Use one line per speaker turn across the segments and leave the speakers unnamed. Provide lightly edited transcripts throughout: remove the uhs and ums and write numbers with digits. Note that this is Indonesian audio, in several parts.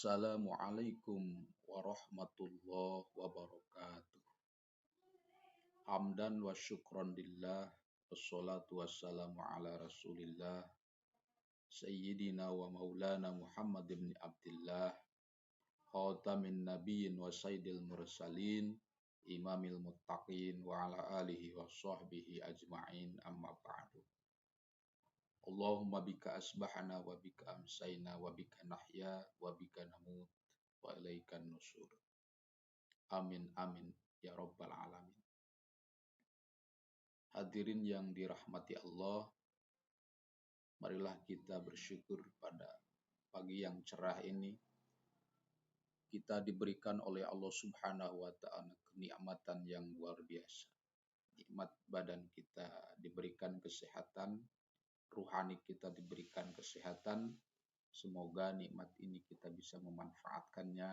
Assalamualaikum warahmatullahi wabarakatuh. Hamdan wa syukron lillah. Wassalatu wassalamu ala rasulillah. Sayyidina wa maulana Muhammad ibn Abdillah. Khatamin nabiyyin wa sayyidil mursalin. Imamil muttaqin wa ala alihi wa sahbihi ajma'in amma ba'du. Allahumma bika asbahana wa bika amsayna wa bika nahya wa bika namut wa ilaikan nusur. Amin amin ya rabbal alamin. Hadirin yang dirahmati Allah, marilah kita bersyukur pada pagi yang cerah ini. Kita diberikan oleh Allah Subhanahu wa ta'ala kenikmatan yang luar biasa. Nikmat badan kita diberikan kesehatan, ruhani kita diberikan kesehatan. Semoga nikmat ini kita bisa memanfaatkannya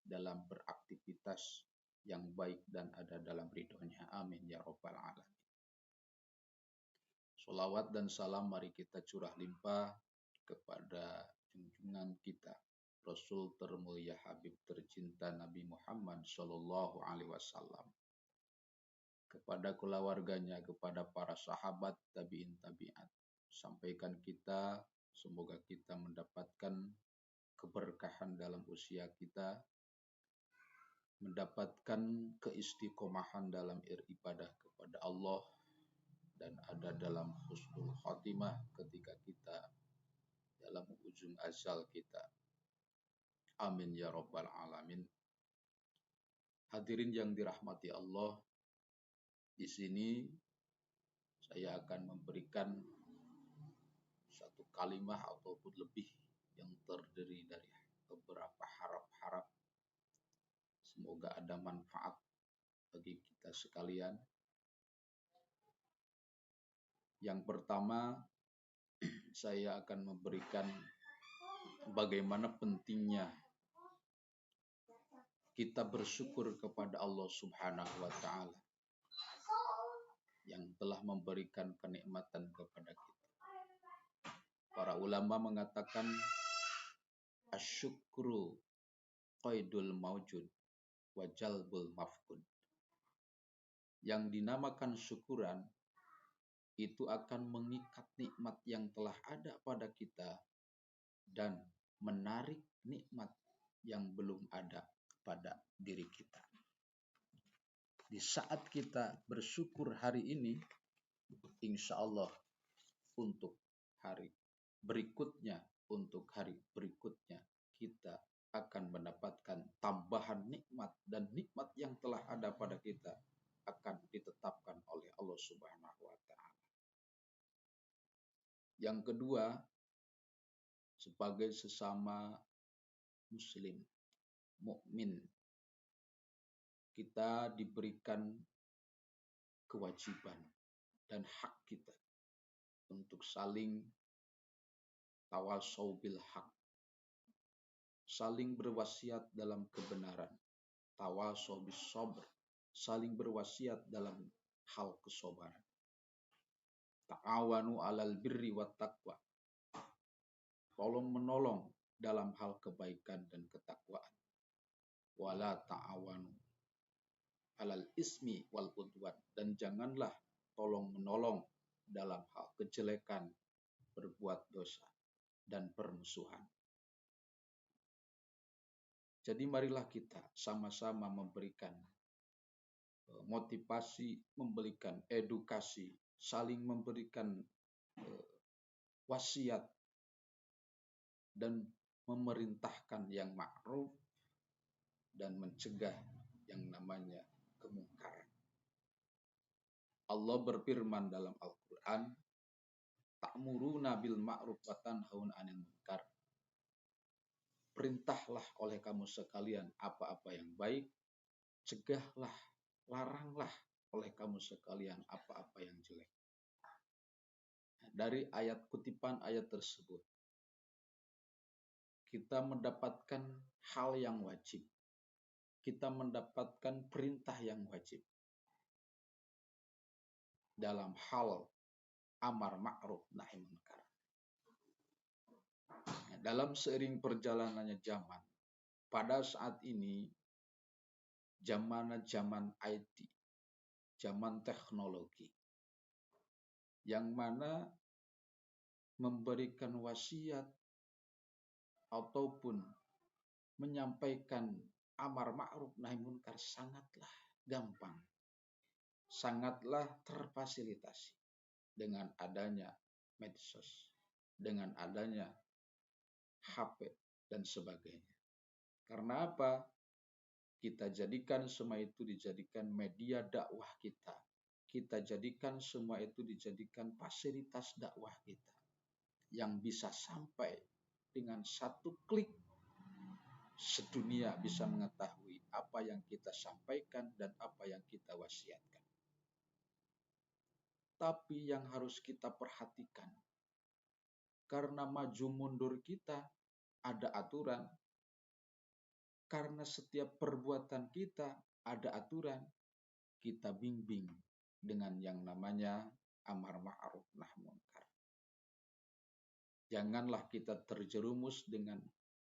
dalam beraktivitas yang baik dan ada dalam ridhonya. Amin ya rabbal alamin. Sholawat dan salam mari kita curah limpah kepada junjungan kita, Rasul termulia Habib tercinta Nabi Muhammad Sallallahu Alaihi Wasallam, kepada keluarganya, kepada para sahabat, tabi'in tabi'at. Sampaikan kita, semoga kita mendapatkan keberkahan dalam usia kita, mendapatkan keistiqomahan dalam ibadah kepada Allah, dan ada dalam husnul khotimah ketika kita dalam ujung ajal kita. Amin ya rabbal alamin. Hadirin yang dirahmati Allah, di sini saya akan memberikan satu kalimat ataupun lebih yang terdiri dari beberapa harap-harap. Semoga ada manfaat bagi kita sekalian. Yang pertama, saya akan memberikan bagaimana pentingnya kita bersyukur kepada Allah Subhanahu wa ta'ala yang telah memberikan kenikmatan kepada kita. Para ulama mengatakan asyukru qaidul mawjud wa jalbul mafqud. Yang dinamakan syukuran itu akan mengikat nikmat yang telah ada pada kita dan menarik nikmat yang belum ada pada diri kita. Di saat kita bersyukur hari ini, insya Allah untuk hari berikutnya, kita akan mendapatkan tambahan nikmat, dan nikmat yang telah ada pada kita akan ditetapkan oleh Allah Subhanahu wa ta'ala. Yang kedua, sebagai sesama muslim, mukmin, kita diberikan kewajiban dan hak kita untuk saling tawasau bil haq, saling berwasiat dalam kebenaran, tawasau bis sabr, saling berwasiat dalam hal kesabaran. Ta'awanu alal birri wat taqwa, tolong menolong dalam hal kebaikan dan ketakwaan. Wala ta'awanu alal ismi wal udwan, dan janganlah tolong menolong dalam hal kejelekan, berbuat dosa, dan permusuhan. Jadi marilah kita sama-sama memberikan motivasi, memberikan edukasi, saling memberikan wasiat, dan memerintahkan yang ma'ruf dan mencegah yang namanya kemungkaran. Allah berfirman dalam Al-Quran, ta'muruna bil ma'ruf wa tanhauna 'anil munkar. Perintahlah oleh kamu sekalian apa-apa yang baik, cegahlah, laranglah oleh kamu sekalian apa-apa yang jelek. Dari ayat kutipan ayat tersebut, kita mendapatkan hal yang wajib. Kita mendapatkan perintah yang wajib dalam hal amar ma'ruf nahi munkar. Dalam seiring perjalanannya zaman, pada saat ini zaman IT, zaman teknologi, yang mana memberikan wasiat ataupun menyampaikan amar ma'ruf nahi munkar sangatlah gampang, sangatlah terfasilitasi dengan adanya medsos, dengan adanya HP dan sebagainya. Karena apa? Kita jadikan semua itu dijadikan media dakwah kita. Kita jadikan semua itu dijadikan fasilitas dakwah kita. Yang bisa sampai dengan satu klik sedunia bisa mengetahui apa yang kita sampaikan dan apa yang kita wasiatkan. Tapi yang harus kita perhatikan, karena maju mundur kita ada aturan, karena setiap perbuatan kita ada aturan, kita bimbing dengan yang namanya amar ma'ruf nahi munkar. Janganlah kita terjerumus dengan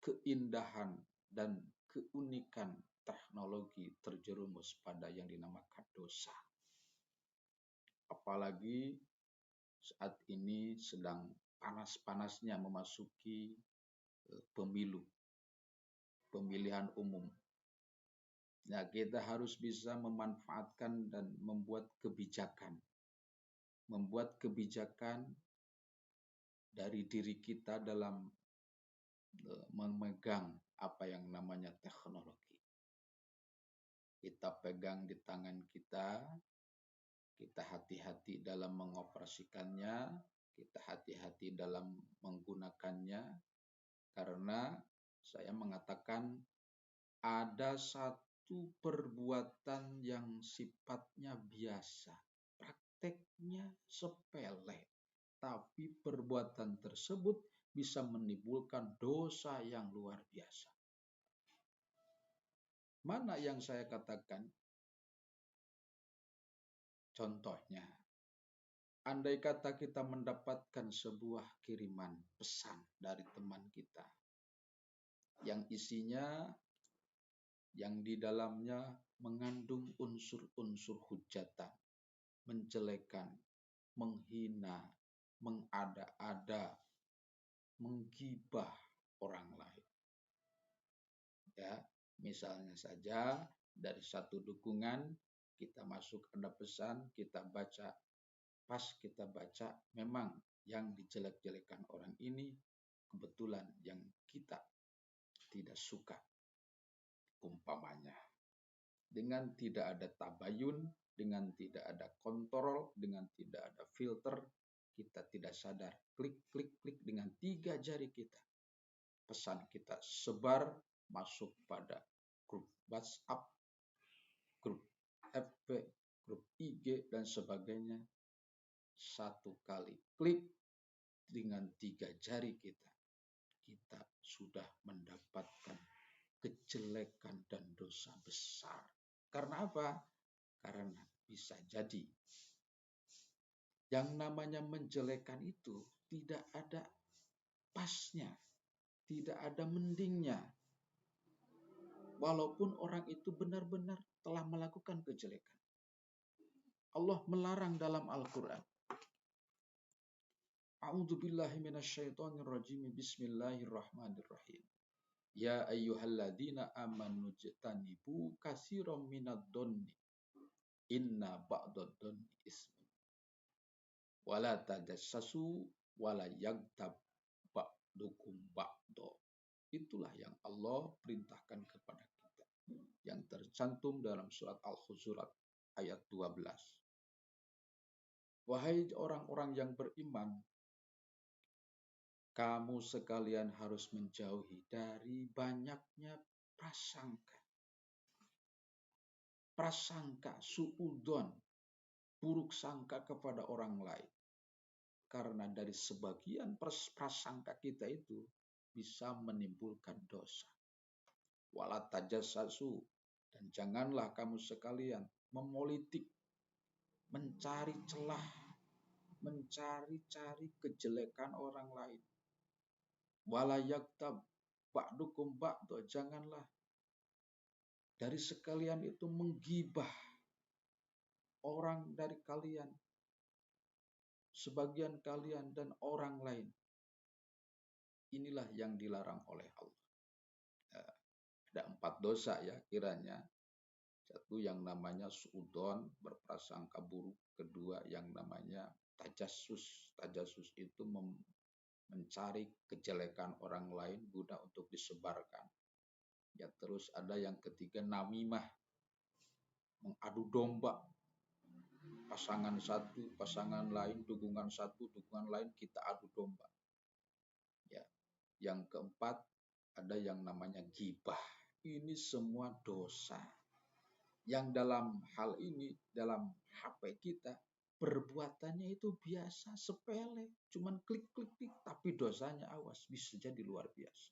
keindahan dan keunikan teknologi terjerumus pada yang dinamakan dosa. Apalagi saat ini sedang panas-panasnya memasuki pemilihan umum. Nah, kita harus bisa memanfaatkan dan membuat kebijakan dari diri kita dalam memegang apa yang namanya teknologi. Kita pegang di tangan kita hati-hati dalam mengoperasikannya, kita hati-hati dalam menggunakannya, karena saya mengatakan ada satu perbuatan yang sifatnya biasa, prakteknya sepele, tapi perbuatan tersebut bisa menimbulkan dosa yang luar biasa. Mana yang saya katakan? Contohnya, andai kata kita mendapatkan sebuah kiriman pesan dari teman kita, yang isinya, yang di dalamnya mengandung unsur-unsur hujatan, menjelekan, menghina, mengada-ada, menggibah orang lain. Ya, misalnya saja dari satu dukungan kita masuk ada pesan, kita baca, pas kita baca memang yang dijelek-jelekan orang ini kebetulan yang kita tidak suka, umpamanya. Dengan tidak ada tabayun, dengan tidak ada kontrol, dengan tidak ada filter, kita tidak sadar, klik dengan 3 jari kita. Pesan kita sebar masuk pada grup WhatsApp, grup FB, grup IG, dan sebagainya. Satu kali klik dengan 3 jari kita sudah mendapatkan kejelekan dan dosa besar. Karena apa? Karena bisa jadi yang namanya menjelekan itu tidak ada pasnya, tidak ada mendingnya. Walaupun orang itu benar-benar telah melakukan kejelekan. Allah melarang dalam Al-Quran. A'udzubillahi minasyaitonirrajim. Bismillahirrahmanirrahim. Ya ayyuhalladzina amanu jtanibu katsiran minadh-dhonni inna ba'dadh-dhonni ismun. Wala tajassasu wala yaghtab ba'dukum ba'dha. Itulah yang Allah perintahkan kepada kita, yang tercantum dalam surat Al-Hujurat ayat 12. Wahai orang-orang yang beriman, kamu sekalian harus menjauhi dari banyaknya prasangka. Prasangka, suudzon, buruk sangka kepada orang lain. Karena dari sebagian prasangka kita itu bisa menimbulkan dosa. Wala tajassasu, dan janganlah kamu sekalian memolitik, mencari celah, mencari-cari kejelekan orang lain. Wala yaghtab, ba'dukum ba'du, janganlah dari sekalian itu menggibah orang dari kalian, sebagian kalian dan orang lain. Inilah yang dilarang oleh Allah. Ada 4 dosa ya kiranya. Satu yang namanya suudon, berprasangka buruk. Kedua yang namanya tajasus. Tajasus itu mencari kejelekan orang lain guna untuk disebarkan. Ya, terus ada yang ketiga namimah, mengadu domba. Pasangan satu, pasangan lain, dukungan satu, dukungan lain, kita adu domba. Ya. Yang keempat ada yang namanya gibah. Ini semua dosa. Yang dalam hal ini, dalam HP kita, perbuatannya itu biasa, sepele, cuman klik-klik-klik, tapi dosanya awas, bisa jadi luar biasa.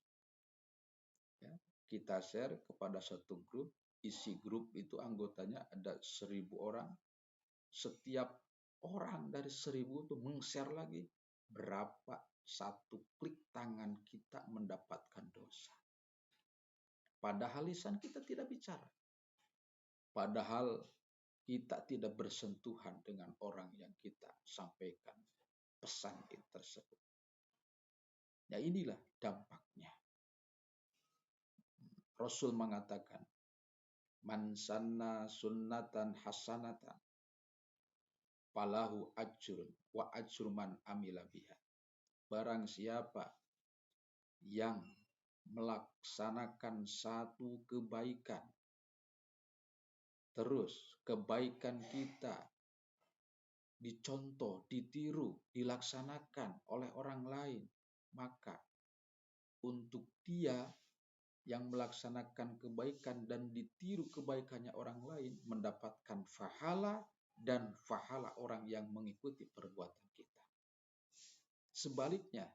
Ya, kita share kepada satu grup, isi grup itu anggotanya ada 1.000 orang. Setiap orang dari 1.000 itu meng-share lagi, berapa satu klik tangan kita mendapatkan dosa. Padahal lisan kita tidak bicara. Padahal kita tidak bersentuhan dengan orang yang kita sampaikan pesan tersebut. Ya, inilah dampaknya. Rasul mengatakan, man sanna sunnatan hasanatan falahu ajrun wa ajru man amila biha. Barang siapa yang melaksanakan satu kebaikan, terus kebaikan kita dicontoh, ditiru, dilaksanakan oleh orang lain, maka untuk dia yang melaksanakan kebaikan dan ditiru kebaikannya orang lain mendapatkan pahala dan pahala orang yang mengikuti perbuatan kita. Sebaliknya,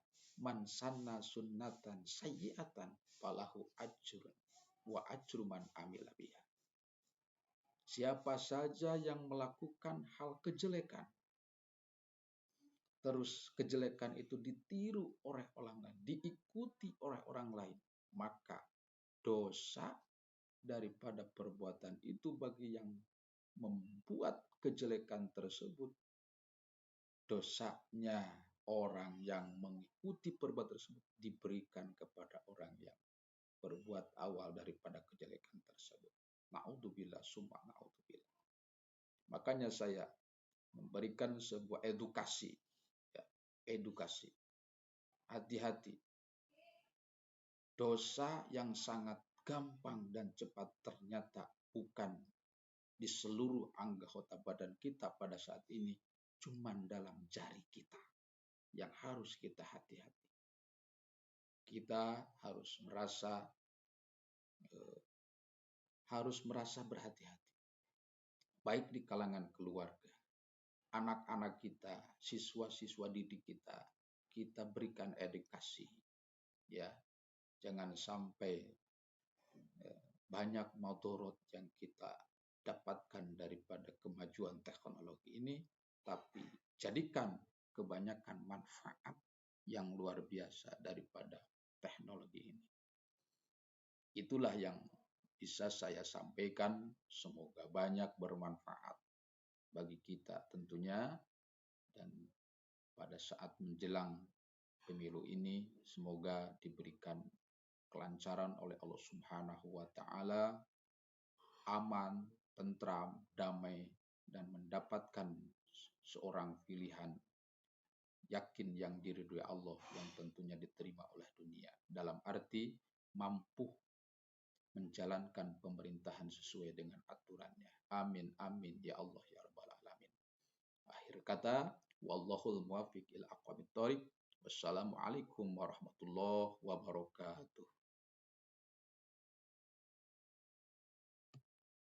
man sanna sunnatan sayyi'atan falahu ajrun wa ajru man amila biha. Siapa saja yang melakukan hal kejelekan, terus kejelekan itu ditiru oleh orang lain, diikuti oleh orang lain, maka dosa daripada perbuatan itu bagi yang membuat kejelekan tersebut, dosanya orang yang mengikuti perbuatan tersebut diberikan kepada orang yang berbuat awal daripada kejelekan tersebut. Na'udzubillah summa na'udzubillah. Makanya saya memberikan sebuah edukasi. Ya, edukasi. Hati-hati. Dosa yang sangat gampang dan cepat ternyata bukan di seluruh anggota badan kita pada saat ini, cuman dalam jari kita yang harus kita hati-hati. Kita harus merasa berhati-hati, baik di kalangan keluarga, anak-anak kita, siswa-siswa didik kita berikan edukasi, ya, jangan sampai banyak mudarat yang kita dapatkan daripada kemajuan teknologi ini, tapi jadikan kebanyakan manfaat yang luar biasa daripada teknologi ini. Itulah yang bisa saya sampaikan, semoga banyak bermanfaat bagi kita tentunya, dan pada saat menjelang pemilu ini semoga diberikan kelancaran oleh Allah Subhanahu wa taala, aman, tentram, damai, dan mendapatkan seorang pilihan yakin yang diridhoi Allah yang tentunya diterima oleh dunia, dalam arti mampu menjalankan pemerintahan sesuai dengan aturannya. Amin amin ya Allah ya rabbal alamin. Akhir kata, wallahul muwaffiq ila aqwamit thoriq. Wassalamualaikum warahmatullahi wabarakatuh.